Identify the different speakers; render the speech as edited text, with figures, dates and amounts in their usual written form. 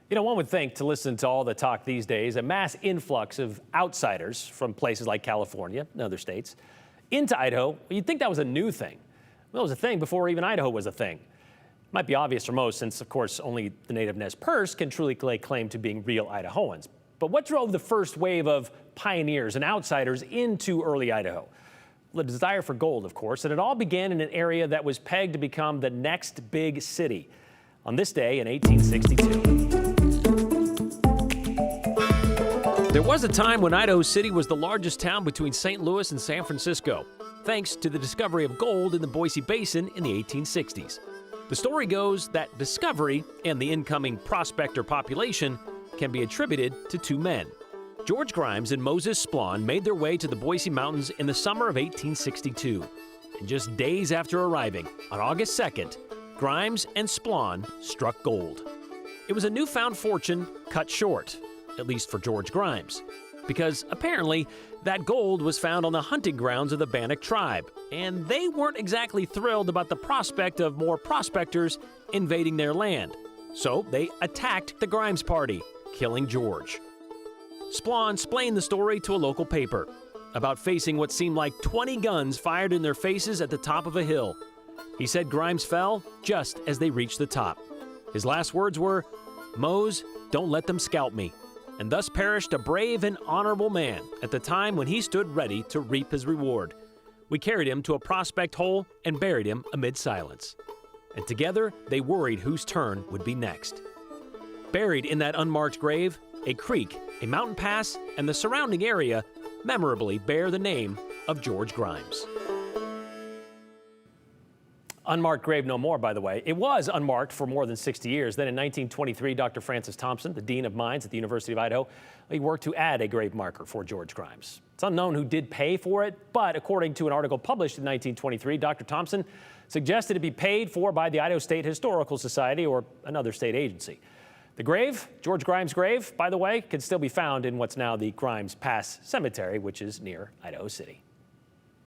Speaker 1: One would think, to listen to all the talk these days, a mass influx of outsiders from places like California and other states into Idaho, you'd think that was a new thing. Well, it was a thing before even Idaho was a thing. Might be obvious for most, since, of course, only the native Nez Perce can truly lay claim to being real Idahoans. But what drove the first wave of pioneers and outsiders into early Idaho? Well, the desire for gold, of course, and it all began in an area that was pegged to become the next big city. On this day in 1862. There was a time when Idaho City was the largest town between St. Louis and San Francisco, thanks to the discovery of gold in the Boise Basin in the 1860s. The story goes that discovery and the incoming prospector population can be attributed to two men. George Grimes and Moses Splawn made their way to the Boise Mountains in the summer of 1862. And just days after arriving, on August 2nd, Grimes and Splawn struck gold. It was a newfound fortune cut short, at least for George Grimes, because apparently that gold was found on the hunting grounds of the Bannock tribe, and they weren't exactly thrilled about the prospect of more prospectors invading their land. So they attacked the Grimes party, killing George. Splawn explained the story to a local paper about facing what seemed like 20 guns fired in their faces at the top of a hill. He said Grimes fell just as they reached the top. His last words were, "Mose, don't let them scalp me," and thus perished a brave and honorable man at the time when he stood ready to reap his reward. We carried him to a prospect hole and buried him amid silence. And together they worried whose turn would be next. Buried in that unmarked grave, a creek, a mountain pass, and the surrounding area memorably bear the name of George Grimes. Unmarked grave no more, by the way. It was unmarked for more than 60 years. Then in 1923, Dr. Francis Thompson, the Dean of Mines at the University of Idaho, he worked to add a grave marker for George Grimes. It's unknown who did pay for it, but according to an article published in 1923, Dr. Thompson suggested it be paid for by the Idaho State Historical Society or another state agency. The grave, George Grimes' grave, by the way, can still be found in what's now the Grimes Pass Cemetery, which is near Idaho City.